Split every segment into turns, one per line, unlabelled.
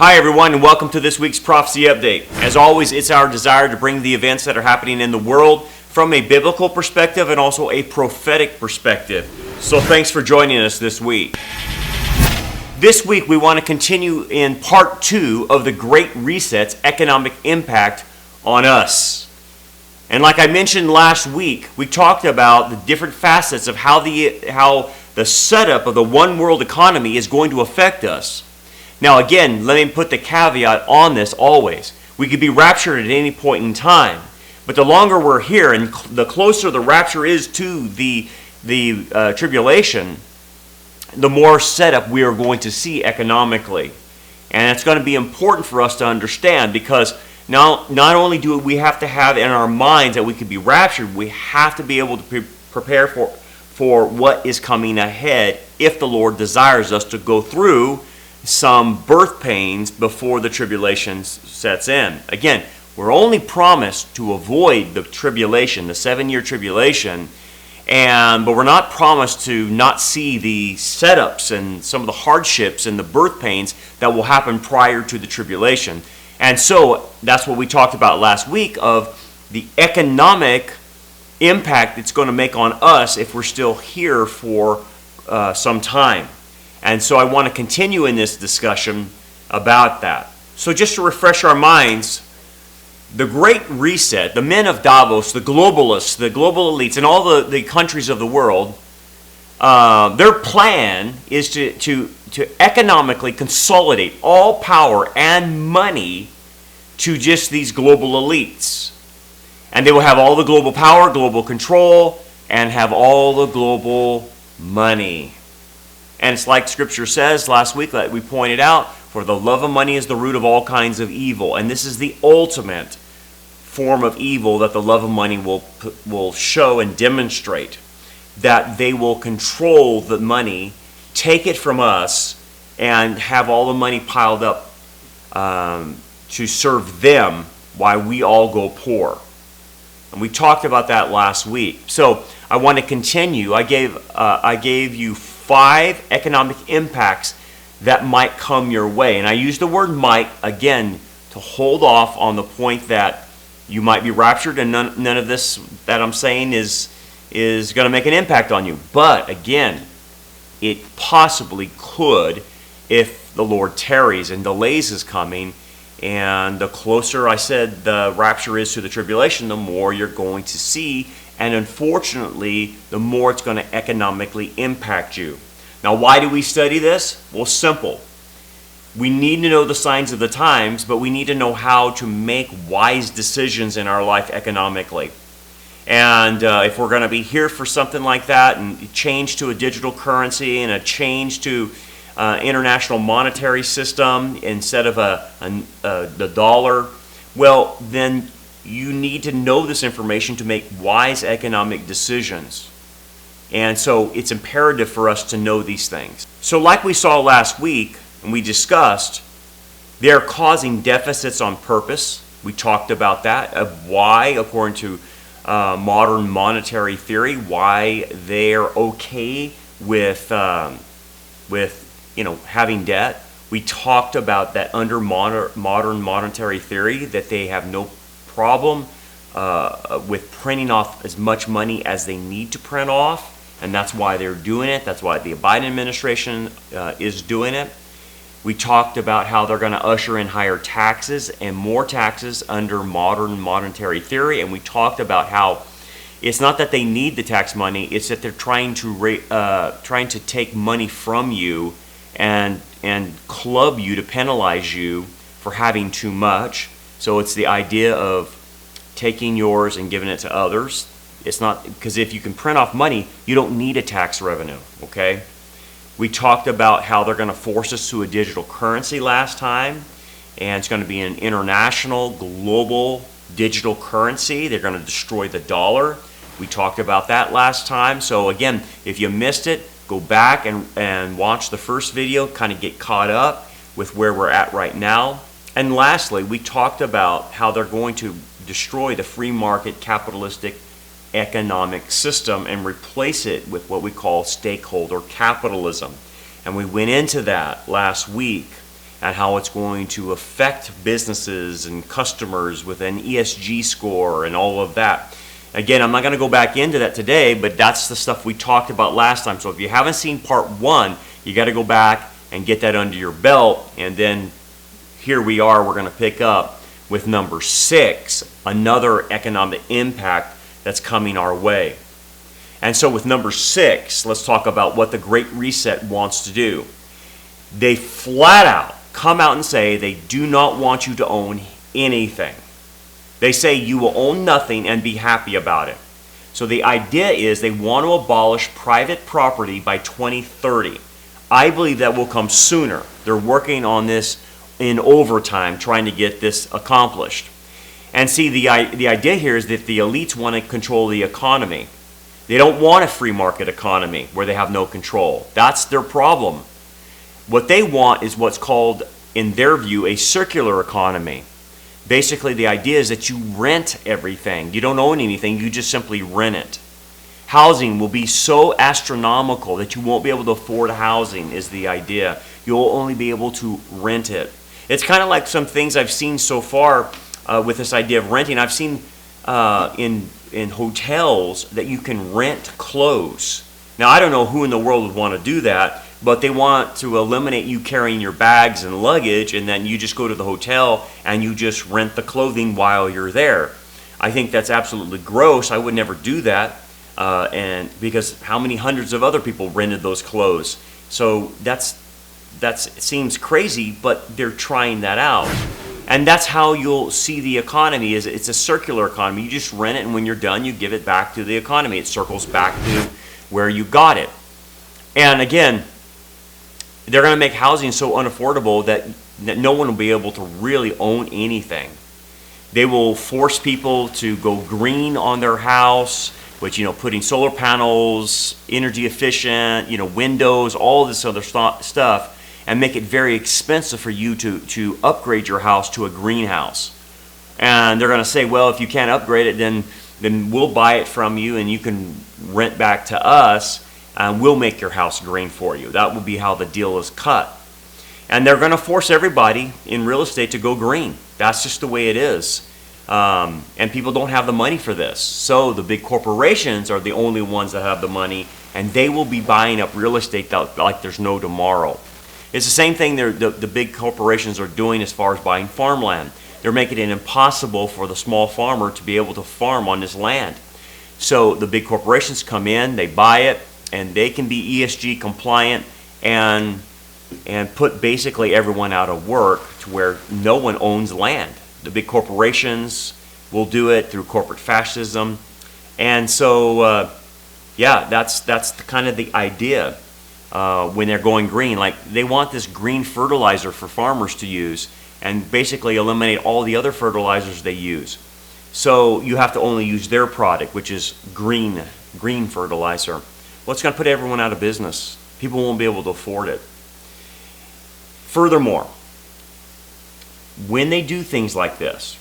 Hi everyone, and welcome to this week's Prophecy Update. As always, it's our desire to bring the events that are happening in the world from a biblical perspective and also a prophetic perspective. So thanks for joining us this week. This week we want to continue in part 2 of the Great Reset's economic impact on us. And like I mentioned last week, we talked about the different facets of how the setup of the one world economy is going to affect us. Now again, let me put the caveat on this always. We could be raptured at any point in time, but the longer we're here and the closer the rapture is to the tribulation, the more setup we are going to see economically. And it's going to be important for us to understand, because now not only do we have to have in our minds that we could be raptured, we have to be able to prepare for what is coming ahead if the Lord desires us to go through some birth pains before the tribulation sets in. Again, we're only promised to avoid the tribulation, the 7-year tribulation, but we're not promised to not see the setups and some of the hardships and the birth pains that will happen prior to the tribulation. And so that's what we talked about last week, of the economic impact it's going to make on us if we're still here for some time. And so I want to continue in this discussion about that. So just to refresh our minds, the Great Reset, the men of Davos, the globalists, the global elites, and all the countries of the world, their plan is to economically consolidate all power and money to just these global elites. And they will have all the global power, global control, and have all the global money. And it's like Scripture says last week that we pointed out, for the love of money is the root of all kinds of evil. And this is the ultimate form of evil that the love of money will show and demonstrate. That they will control the money, take it from us, and have all the money piled up to serve them while we all go poor. And we talked about that last week. So I want to continue. I gave you 5 economic impacts that might come your way. And I use the word might, again, to hold off on the point that you might be raptured and none of this that I'm saying is going to make an impact on you. But again, it possibly could if the Lord tarries and delays His coming. And the closer, I said, the rapture is to the tribulation, the more you're going to see. And unfortunately, the more it's going to economically impact you. Now, why do we study this? Well, simple. We need to know the signs of the times, but we need to know how to make wise decisions in our life economically. And if we're going to be here for something like that, and change to a digital currency and a change to international monetary system instead of the dollar, well, then you need to know this information to make wise economic decisions. And so it's imperative for us to know these things. So like we saw last week, and we discussed, they're causing deficits on purpose. We talked about that, of why, according to modern monetary theory, why they're okay with having debt. We talked about that under modern monetary theory, that they have no problem with printing off as much money as they need to print off, and that's why they're doing it. That's why the Biden administration is doing it. We talked about how they're going to usher in higher taxes and more taxes under modern monetary theory, and we talked about how it's not that they need the tax money; it's that they're trying to take money from you and club you to penalize you for having too much. So it's the idea of taking yours and giving it to others. It's not, because if you can print off money, you don't need a tax revenue, okay? We talked about how they're going to force us to a digital currency last time, and it's going to be an international, global digital currency. They're going to destroy the dollar. We talked about that last time. So again, if you missed it, go back and watch the first video, kind of get caught up with where we're at right now. And lastly, we talked about how they're going to destroy the free market capitalistic economic system and replace it with what we call stakeholder capitalism. And we went into that last week. and how it's going to affect businesses and customers with an ESG score and all of that. Again, I'm not going to go back into that today, but that's the stuff we talked about last time. So if you haven't seen part 1, you got to go back and get that under your belt. And then here we are, we're going to pick up with number 6, another economic impact that's coming our way. And so with number 6, let's talk about what the Great Reset wants to do. They flat out come out and say they do not want you to own anything. They say you will own nothing and be happy about it. So the idea is they want to abolish private property by 2030. I believe that will come sooner. They're working on this in overtime, trying to get this accomplished. And see, the idea here is that the elites want to control the economy. They don't want a free market economy where they have no control. That's their problem. What they want is what's called, in their view, a circular economy. Basically, the idea is that you rent everything. You don't own anything, you just simply rent it. Housing will be so astronomical that you won't be able to afford housing, is the idea. You'll only be able to rent it. It's kind of like some things I've seen so far with this idea of renting. I've seen in hotels that you can rent clothes. Now, I don't know who in the world would want to do that, but they want to eliminate you carrying your bags and luggage, and then you just go to the hotel and you just rent the clothing while you're there. I think that's absolutely gross. I would never do that, and because how many hundreds of other people rented those clothes? So it seems crazy, but they're trying that out. And that's how you'll see the economy. It's a circular economy. You just rent it, and when you're done, you give it back to the economy. It circles back to where you got it. And again, they're going to make housing so unaffordable that no one will be able to really own anything. They will force people to go green on their house, which, putting solar panels, energy efficient, windows, all this other stuff, and make it very expensive for you to upgrade your house to a greenhouse. And they're going to say, well, if you can't upgrade it, then we'll buy it from you and you can rent back to us, and we'll make your house green for you. That will be how the deal is cut. And they're going to force everybody in real estate to go green. That's just the way it is. And people don't have the money for this. So the big corporations are the only ones that have the money, and they will be buying up real estate like there's no tomorrow. It's the same thing the big corporations are doing as far as buying farmland. They're making it impossible for the small farmer to be able to farm on this land. So the big corporations come in, they buy it, and they can be ESG compliant and put basically everyone out of work to where no one owns land. The big corporations will do it through corporate fascism. And so, that's kind of the idea when they're going green. Like, they want this green fertilizer for farmers to use and basically eliminate all the other fertilizers they use. So you have to only use their product, which is green fertilizer. Well, it's going to put everyone out of business. People won't be able to afford it. Furthermore, when they do things like this,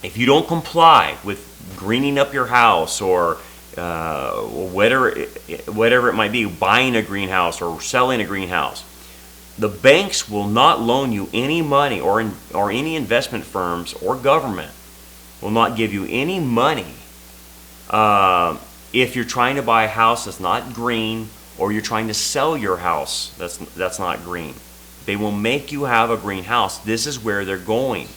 if you don't comply with greening up your house or whatever it might be, buying a greenhouse or selling a greenhouse, the banks will not loan you any money, or any investment firms or government will not give you any money if you're trying to buy a house that's not green, or you're trying to sell your house that's not green. They will make you have a greenhouse. This is where they're going.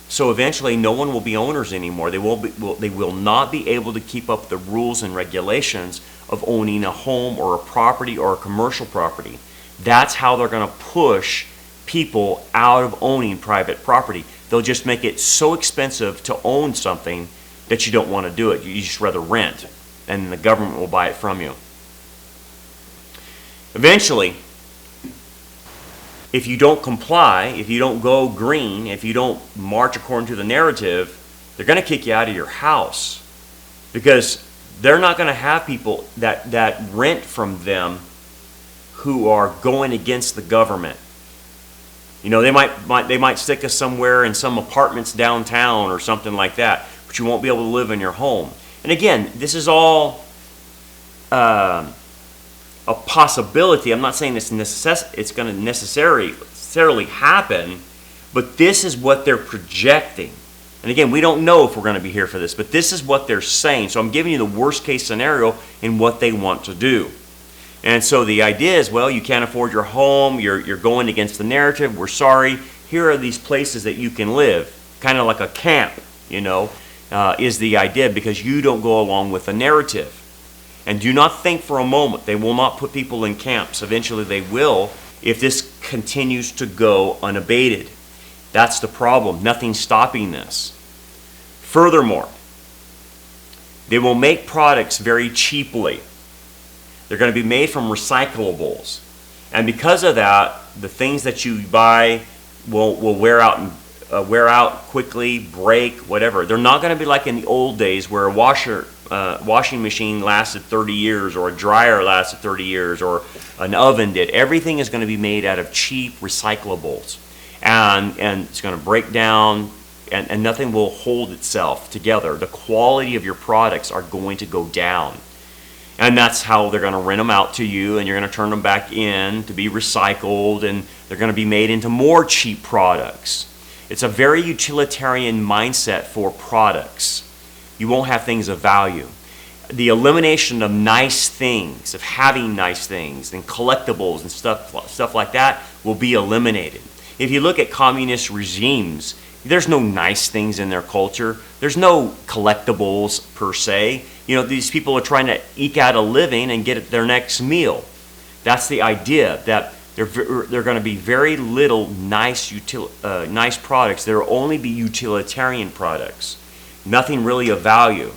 So eventually, no one will be owners anymore. They will not be able to keep up the rules and regulations of owning a home or a property or a commercial property. That's how they're going to push people out of owning private property. They'll just make it so expensive to own something that you don't want to do it. You just rather rent, and the government will buy it from you. Eventually, if you don't comply, if you don't go green, if you don't march according to the narrative, they're going to kick you out of your house, because they're not going to have people that rent from them who are going against the government. They might stick us somewhere in some apartments downtown or something like that, but you won't be able to live in your home. And again, this is all a possibility. I'm not saying it's going to necessarily necessarily happen, but this is what they're projecting. And again, we don't know if we're going to be here for this, but this is what they're saying. So I'm giving you the worst case scenario in what they want to do. And so the idea is, well, you can't afford your home, you're going against the narrative, we're sorry. Here are these places that you can live, kind of like a camp, is the idea, because you don't go along with the narrative. And do not think for a moment they will not put people in camps. Eventually they will, if this continues to go unabated. That's the problem. Nothing's stopping this. Furthermore, they will make products very cheaply. They're going to be made from recyclables. And because of that, the things that you buy will wear out quickly, break, whatever. They're not going to be like in the old days where a washing machine lasted 30 years, or a dryer lasted 30 years, or an oven did. Everything is going to be made out of cheap recyclables. And it's going to break down, and nothing will hold itself together. The quality of your products are going to go down. And that's how they're going to rent them out to you, and you're going to turn them back in to be recycled, and they're going to be made into more cheap products. It's a very utilitarian mindset for products. You won't have things of value. The elimination of nice things, of having nice things, and collectibles and stuff like that will be eliminated. If you look at communist regimes, there's no nice things in their culture. There's no collectibles per se. These people are trying to eke out a living and get their next meal. That's the idea, that they're going to be very little nice products. There will only be utilitarian products. Nothing really of value.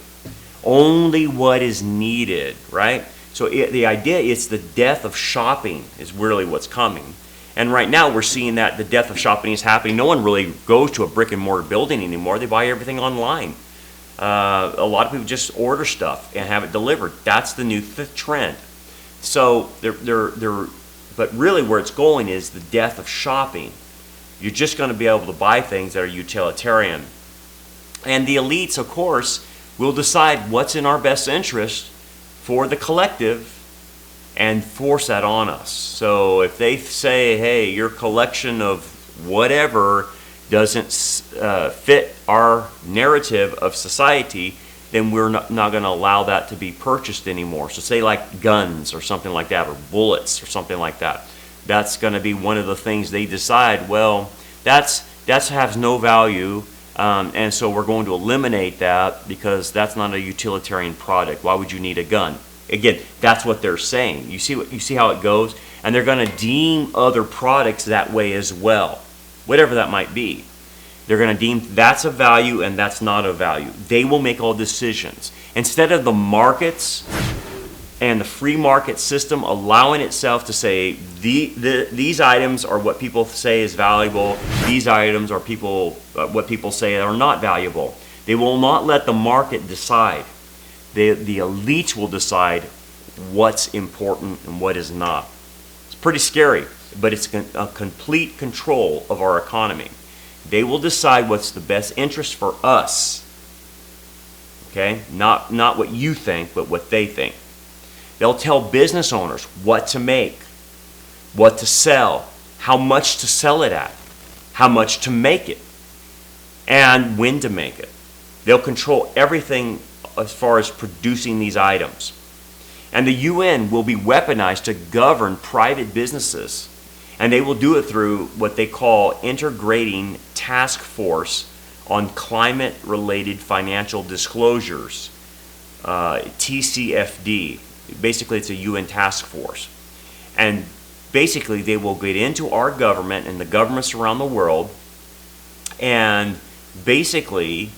Only what is needed, right? So the idea is the death of shopping is really what's coming. And right now we're seeing that the death of shopping is happening. No one really goes to a brick and mortar building anymore. They buy everything online. A lot of people just order stuff and have it delivered. That's the new trend. So but really where it's going is the death of shopping. You're just going to be able to buy things that are utilitarian. And the elites, of course, will decide what's in our best interest for the collective and force that on us. So if they say, hey, your collection of whatever doesn't fit our narrative of society, then we're not going to allow that to be purchased anymore. So say like guns or something like that, or bullets or something like that. That's going to be one of the things they decide, well, that has no value, and so we're going to eliminate that because that's not a utilitarian product. Why would you need a gun? Again, that's what they're saying. You see how it goes? And they're going to deem other products that way as well, whatever that might be. They're going to deem that's a value and that's not a value. They will make all decisions. Instead of the markets and the free market system allowing itself to say these items are what people say is valuable, these items are what people say are not valuable. They will not let the market decide. The elites will decide what's important and what is not. It's pretty scary, but it's a complete control of our economy. They will decide what's the best interest for us. Okay? Not what you think, but what they think. They'll tell business owners what to make, what to sell, how much to sell it at, how much to make it, and when to make it. They'll control everything as far as producing these items. And the UN will be weaponized to govern private businesses. And they will do it through what they call Integrating Task Force on Climate-Related Financial Disclosures, TCFD. Basically, it's a UN task force. And basically, they will get into our government and the governments around the world and basically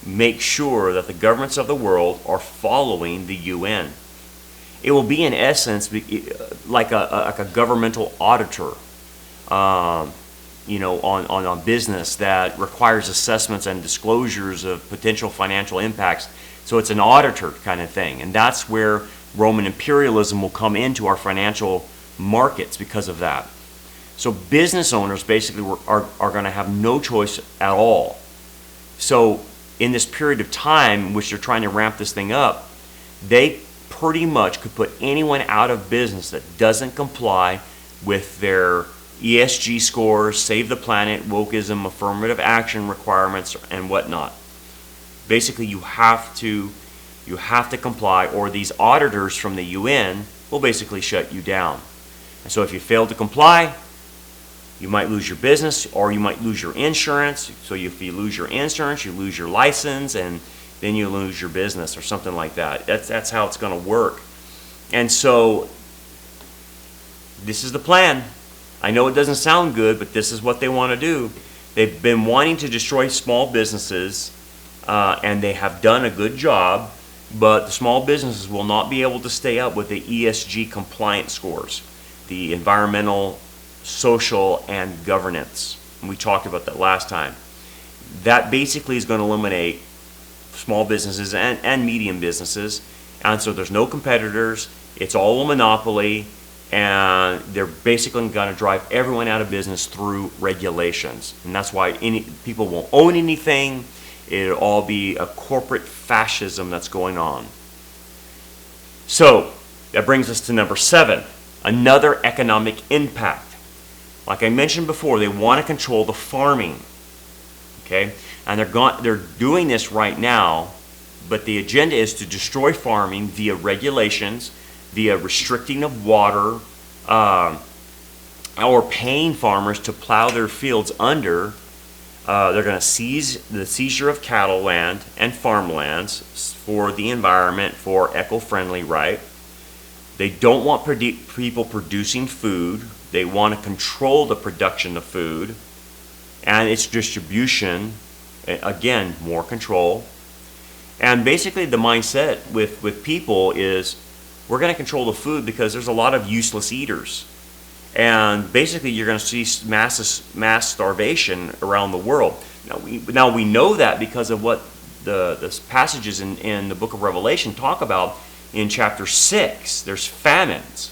make sure that the governments of the world are following the UN. It will be, in essence, like a governmental auditor, on business that requires assessments and disclosures of potential financial impacts. So it's an auditor kind of thing, and that's where Roman imperialism will come into our financial markets because of that. So business owners basically are going to have no choice at all. So in this period of time in which they're trying to ramp this thing up, they pretty much could put anyone out of business that doesn't comply with their ESG scores, save the planet, wokeism, affirmative action requirements, and whatnot. Basically, you have to comply, or these auditors from the UN will basically shut you down. And so if you fail to comply, you might lose your business, or you might lose your insurance. So if you lose your insurance, you lose your license, and then you lose your business or something like that. That's how it's going to work. And so this is the plan. I know it doesn't sound good, but this is what they want to do. They've been wanting to destroy small businesses, and they have done a good job, but the small businesses will not be able to stay up with the ESG compliance scores, the environmental, social, and governance. And we talked about that last time. That basically is going to eliminate small businesses and medium businesses, and so there's no competitors. It's all a monopoly, and they're basically going to drive everyone out of business through regulations. And that's why people won't own anything. It'll all be a corporate fascism that's going on. So that brings us to number 7, another economic impact. Like I mentioned before, they want to control the farming. Okay? And they're doing this right now, but the agenda is to destroy farming via regulations, via restricting of water, or paying farmers to plow their fields under. They're going to seize the seizure of cattle land and farmlands for the environment, for eco-friendly, right? They don't want people producing food. They want to control the production of food and its distribution. Again, more control. And basically the mindset with people is, we're going to control the food because there's a lot of useless eaters. And basically you're going to see mass starvation around the world. Now we know that because of what the passages in the book of Revelation talk about in chapter 6. There's famines.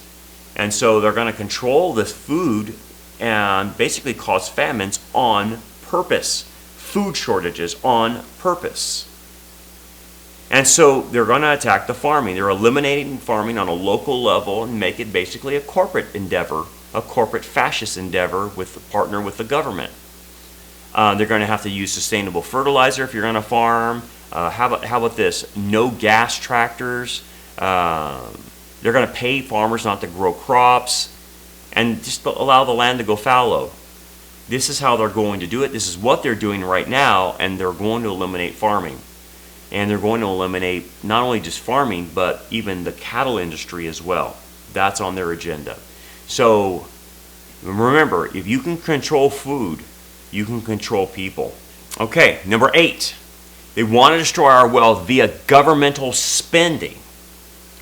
And so they're going to control this food and basically cause famines on purpose. Food shortages on purpose. And so they're going to attack the farming. They're eliminating farming on a local level and make it basically a corporate endeavor, a corporate fascist endeavor partner with the government. They're going to have to use sustainable fertilizer if you're going to farm. How about this? No gas tractors. They're going to pay farmers not to grow crops and just allow the land to go fallow. This is how they're going to do it. This is what they're doing right now, and they're going to eliminate farming. And they're going to eliminate not only just farming, but even the cattle industry as well. That's on their agenda. So remember, if you can control food, you can control people. Okay, number 8. They want to destroy our wealth via governmental spending.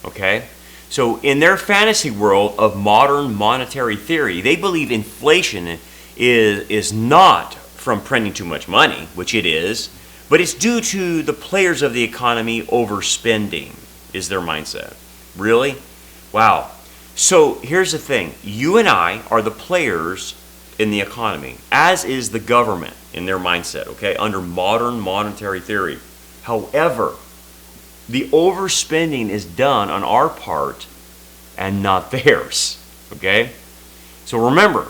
Okay? So in their fantasy world of modern monetary theory, they believe inflation is not from printing too much money, which it is, but it's due to the players of the economy overspending, is their mindset. Really? Wow. So here's the thing. You and I are the players in the economy, as is the government in their mindset, okay, under modern monetary theory. However, the overspending is done on our part and not theirs, okay? So remember,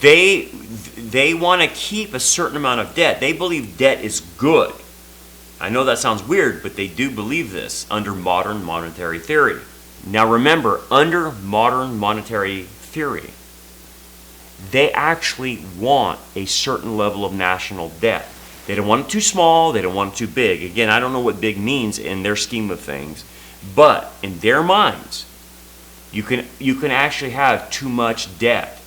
they want to keep a certain amount of debt. They believe debt is good. I know that sounds weird, but they do believe this under modern monetary theory. Now remember, under modern monetary theory, they actually want a certain level of national debt. They don't want it too small, they don't want it too big. Again, I don't know what big means in their scheme of things, but in their minds, you can actually have too much debt.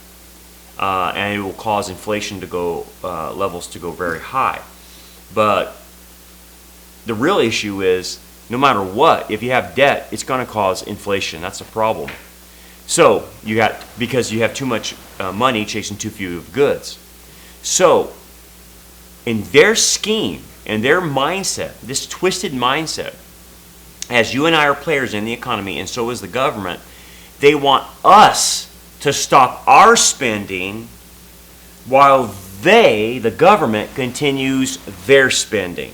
And it will cause inflation to go levels to go very high. But the real issue is, no matter what, if you have debt, it's going to cause inflation. That's a problem. So because you have too much money chasing too few of goods. So in their scheme, in their mindset, this twisted mindset, as you and I are players in the economy, and so is the government, they want us to stop our spending while the government, continues their spending.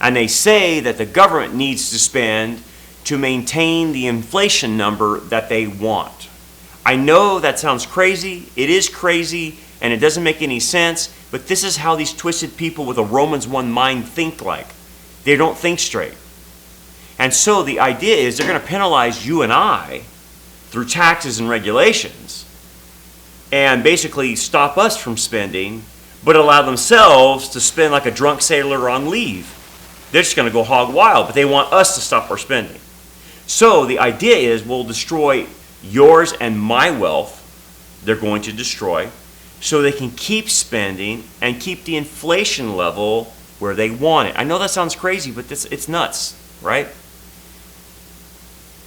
And they say that the government needs to spend to maintain the inflation number that they want. I know that sounds crazy. It is crazy, and it doesn't make any sense, but this is how these twisted people with a Romans 1 mind think like. They don't think straight. And so the idea is they're going to penalize you and I through taxes and regulations and basically stop us from spending, but allow themselves to spend like a drunk sailor on leave. They're just going to go hog wild, but they want us to stop our spending. So the idea is we'll destroy yours and my wealth. They're going to destroy so they can keep spending and keep the inflation level where they want it. I know that sounds crazy, but it's nuts, right?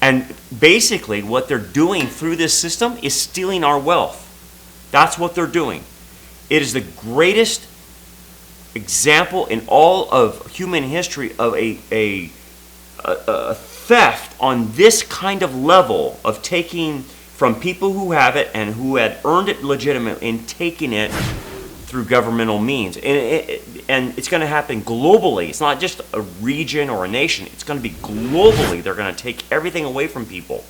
And basically what they're doing through this system is stealing our wealth. That's what they're doing. It is the greatest example in all of human history of a theft on this kind of level of taking from people who have it and who had earned it legitimately and taking it through governmental means. And it's going to happen globally. It's not just a region or a nation. It's going to be globally. They're going to take everything away from people.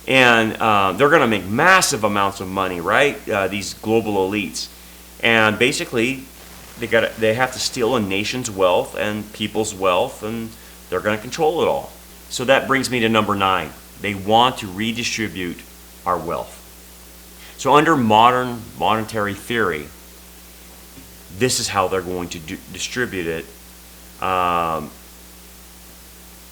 And they're going to make massive amounts of money, right? These global elites. And basically, they have to steal a nation's wealth and people's wealth, and they're going to control it all. So that brings me to number 9. They want to redistribute our wealth. So under modern monetary theory, this is how they're going to distribute it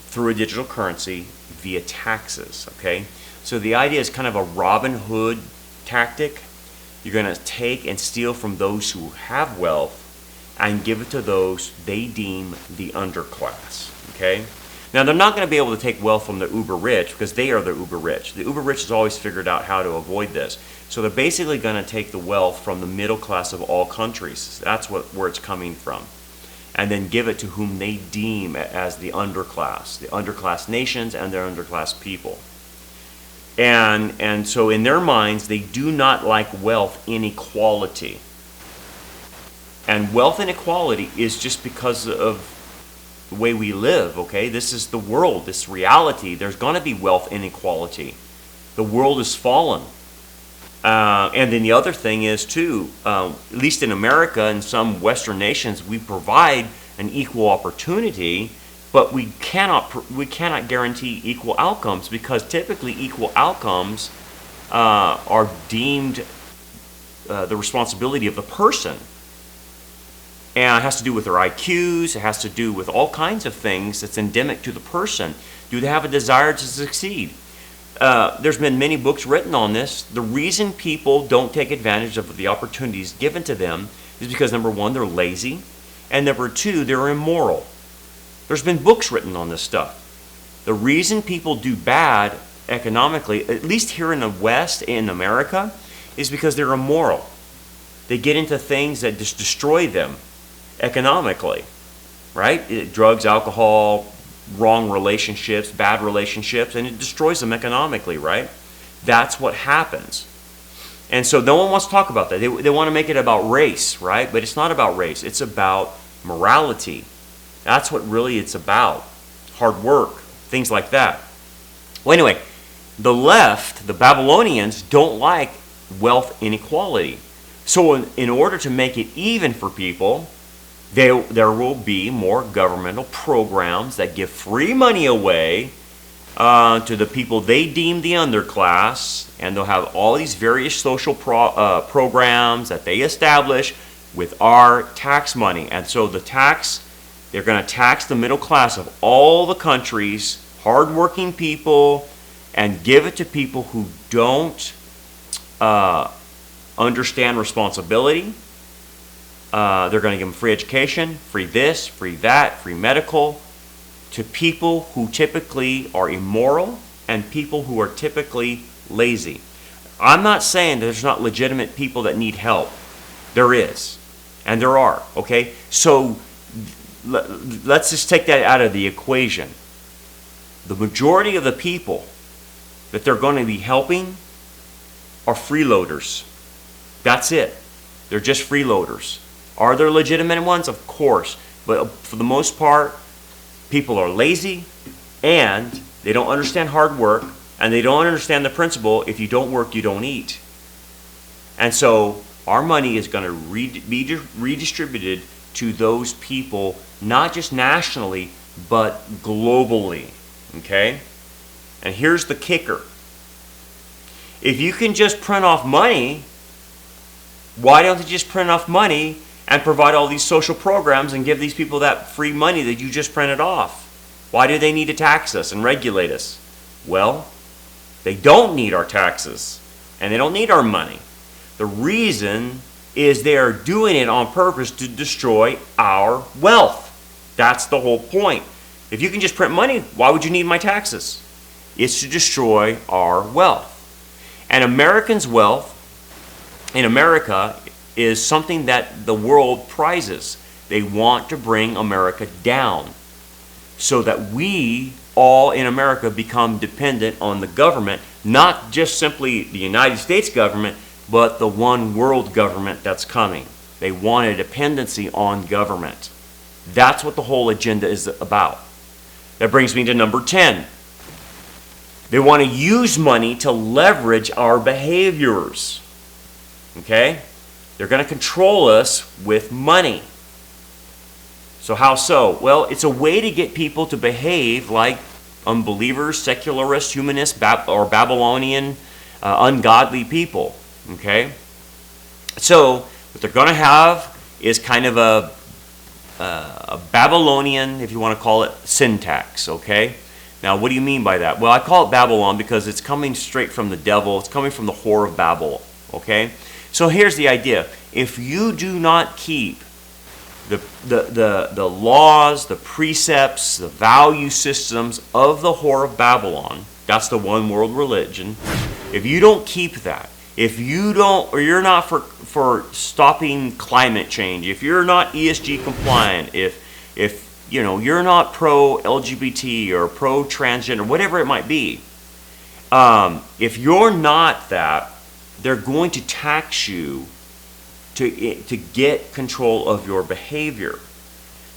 through a digital currency via taxes, okay? So the idea is kind of a Robin Hood tactic. You're going to take and steal from those who have wealth and give it to those they deem the underclass, okay? Now, they're not going to be able to take wealth from the uber rich because they are the uber rich. The uber rich has always figured out how to avoid this. So they're basically going to take the wealth from the middle class of all countries. That's where it's coming from. And then give it to whom they deem as the underclass nations and their underclass people. And so in their minds, they do not like wealth inequality. And wealth inequality is just because of the way we live, okay? This is the world, this reality. There's going to be wealth inequality. The world is fallen. And then the other thing is, too, at least in America and some Western nations, we provide an equal opportunity, but we cannot guarantee equal outcomes because typically equal outcomes are deemed the responsibility of the person. And it has to do with their IQs. It has to do with all kinds of things that's endemic to the person. Do they have a desire to succeed? There's been many books written on this. The reason people don't take advantage of the opportunities given to them is because, number one, they're lazy, and number two, they're immoral. There's been books written on this stuff. The reason people do bad economically, at least here in the West, in America, is because they're immoral. They get into things that just destroy them economically, right? Drugs, alcohol, wrong relationships, bad relationships, and it destroys them economically, right? That's what happens. And so no one wants to talk about that. They want to make it about race, right? But it's not about race. It's about morality. That's what really it's about. Hard work, things like that. Well, anyway, the left, the Babylonians, don't like wealth inequality. So in order to make it even for people, there will be more governmental programs that give free money away to the people they deem the underclass, and they'll have all these various social programs that they establish with our tax money. And so they're going to tax the middle class of all the countries, hardworking people, and give it to people who don't understand responsibility. They're going to give them free education, free this, free that, free medical, to people who typically are immoral and people who are typically lazy. I'm not saying that there's not legitimate people that need help. There is, and there are, okay? So let's just take that out of the equation. The majority of the people that they're going to be helping are freeloaders. That's it. They're just freeloaders. Are there legitimate ones? Of course. But for the most part, people are lazy and they don't understand hard work And they don't understand the principle, if you don't work, you don't eat. And so our money is going to be redistributed to those people, not just nationally, but globally. Okay? And here's the kicker. If you can just print off money, why don't they just print off money and provide all these social programs and give these people that free money that you just printed off? Why do they need to tax us and regulate us? Well, they don't need our taxes, and they don't need our money. The reason is they are doing it on purpose to destroy our wealth. That's the whole point. If you can just print money, why would you need my taxes? It's to destroy our wealth. And Americans' wealth in America is something that the world prizes. They want to bring America down so that we all in America become dependent on the government, not just simply the United States government, but the one world government that's coming. They want a dependency on government. That's what the whole agenda is about. That brings me to number 10. They want to use money to leverage our behaviors. Okay? They're going to control us with money. So how so? Well, it's a way to get people to behave like unbelievers, secularists, humanists, or Babylonian, ungodly people. Okay? So what they're going to have is kind of a Babylonian, if you want to call it, syntax. Okay? Now, what do you mean by that? Well, I call it Babylon because it's coming straight from the devil. It's coming from the whore of Babel. Okay? So here's the idea. If you do not keep the laws, the precepts, the value systems of the whore of Babylon, that's the one world religion, if you don't keep that, if you don't, or you're not for stopping climate change, if you're not ESG compliant, if you know, you're not pro-LGBT or pro-transgender, whatever it might be, if you're not that, they're going to tax you to get control of your behavior.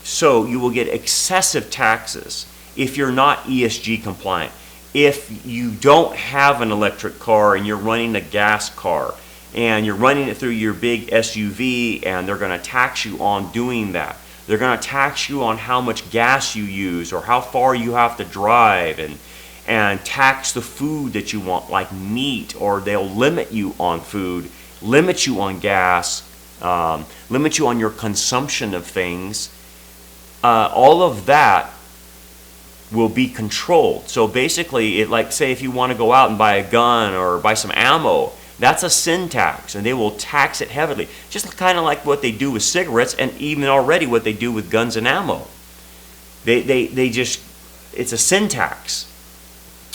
So you will get excessive taxes if you're not ESG compliant. If you don't have an electric car and you're running a gas car and you're running it through your big SUV, and they're going to tax you on doing that. They're going to tax you on how much gas you use or how far you have to drive, and tax the food that you want, like meat, or they'll limit you on food, limit you on gas, limit you on your consumption of things. All of that will be controlled. So basically, like say if you want to go out and buy a gun or buy some ammo, that's a sin tax, and they will tax it heavily. Just kind of like what they do with cigarettes, and even already what they do with guns and ammo. They just, it's a sin tax.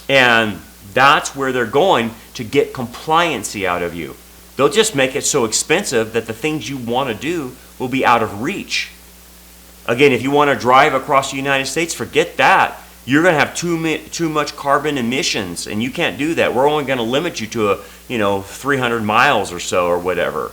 And that's where they're going to get compliancy out of you. They'll just make it so expensive that the things you want to do will be out of reach. Again, if you want to drive across the United States, forget that. You're going to have too much carbon emissions, and you can't do that. We're only going to limit you to 300 miles or so or whatever.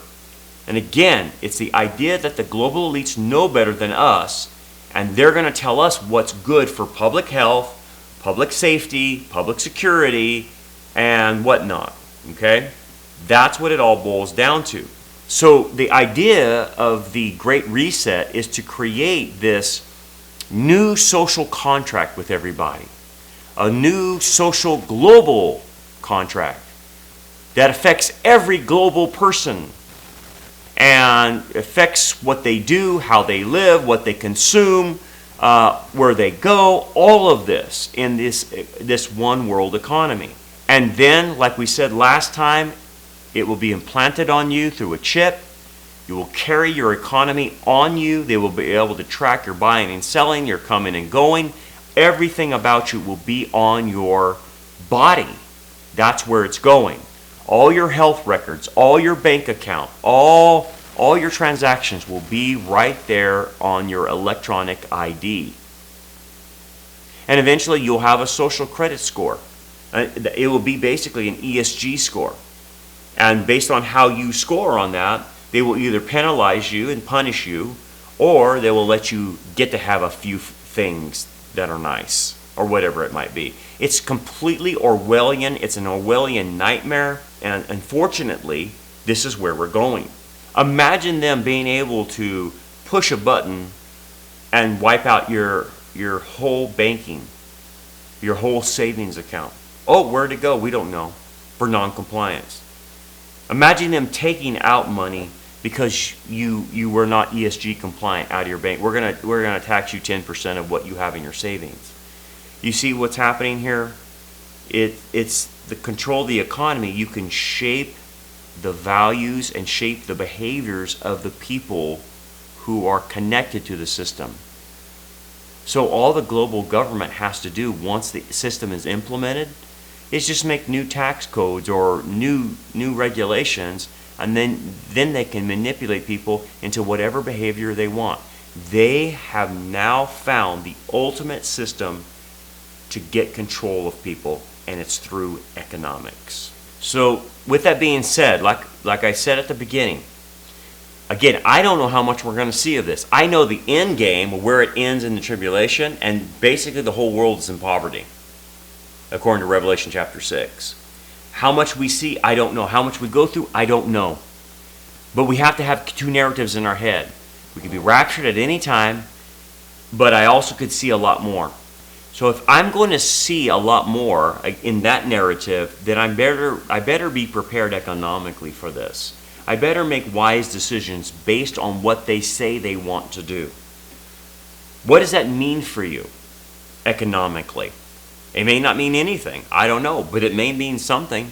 And again, it's the idea that the global elites know better than us, and they're going to tell us what's good for public health, public safety, public security, and whatnot. Okay? That's what it all boils down to. So the idea of the Great Reset is to create this new social contract with everybody, a new social global contract that affects every global person and affects what they do, how they live, what they consume, where they go, all of this in this one world economy. And then, like we said last time, it will be implanted on you through a chip. You will carry your economy on you. They will be able to track your buying and selling, your coming and going. Everything about you will be on your body. That's where it's going. All your health records, all your bank account, all your transactions will be right there on your electronic ID. And eventually you'll have a social credit score. It will be basically an ESG score. And based on how you score on that, they will either penalize you and punish you, or they will let you get to have a few things that are nice. or whatever it might be. It's completely Orwellian. It's an Orwellian nightmare, and unfortunately, this is where we're going. Imagine them being able to push a button and wipe out your whole banking, your whole savings account. Oh, where'd it go? We don't know, for non-compliance. Imagine them taking out money because you were not ESG compliant out of your bank. We're gonna tax you 10% of what you have in your savings. You see what's happening here? It's the control of the economy. You can shape the values and shape the behaviors of the people who are connected to the system. So all the global government has to do once the system is implemented is just make new tax codes or new regulations, and then they can manipulate people into whatever behavior they want. They have now found the ultimate system to get control of people, and it's through economics. So with that being said, like I said at the beginning, again, I don't know how much we're going to see of this. I know the end game, where it ends in the tribulation, and basically the whole world is in poverty, according to Revelation chapter 6. How much we see, I don't know. How much we go through, I don't know. But we have to have two narratives in our head. We could be raptured at any time, but I also could see a lot more. So if I'm going to see a lot more in that narrative, then I better be prepared economically for this. I better make wise decisions based on what they say they want to do. What does that mean for you economically? It may not mean anything. I don't know, but it may mean something.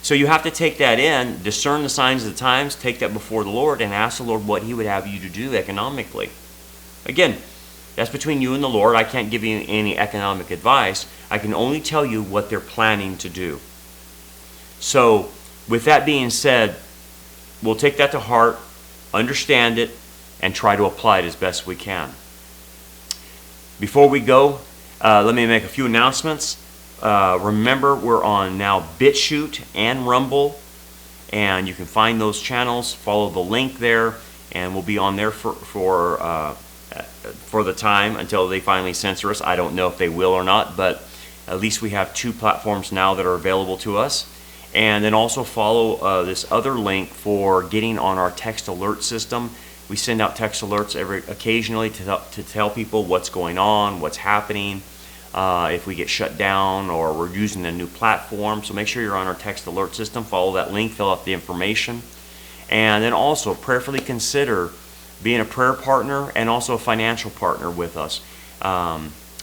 So you have to take that in, discern the signs of the times, take that before the Lord, and ask the Lord what He would have you to do economically. Again, that's between you and the Lord. I can't give you any economic advice. I can only tell you what they're planning to do. So with that being said, we'll take that to heart, understand it, and try to apply it as best we can. Before we go, let me make a few announcements. Remember, we're on now Bitchute and Rumble, and you can find those channels. Follow the link there, and we'll be on there for the time until they finally censor us. I don't know if they will or not, but at least we have two platforms now that are available to us. And then also follow this other link for getting on our text alert system. We send out text alerts occasionally to tell people what's going on, what's happening, if we get shut down or we're using a new platform. So make sure you're on our text alert system. Follow that link, fill out the information. And then also prayerfully consider being a prayer partner and also a financial partner with us.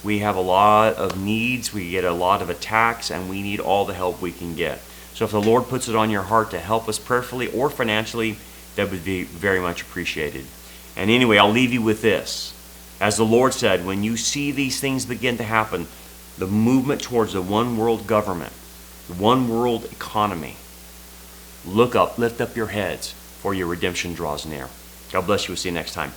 We have a lot of needs. We get a lot of attacks, and we need all the help we can get. So if the Lord puts it on your heart to help us prayerfully or financially, that would be very much appreciated. And anyway, I'll leave you with this. As the Lord said, when you see these things begin to happen, the movement towards the one world government, the one world economy, look up, lift up your heads, for your redemption draws near. God bless you. We'll see you next time.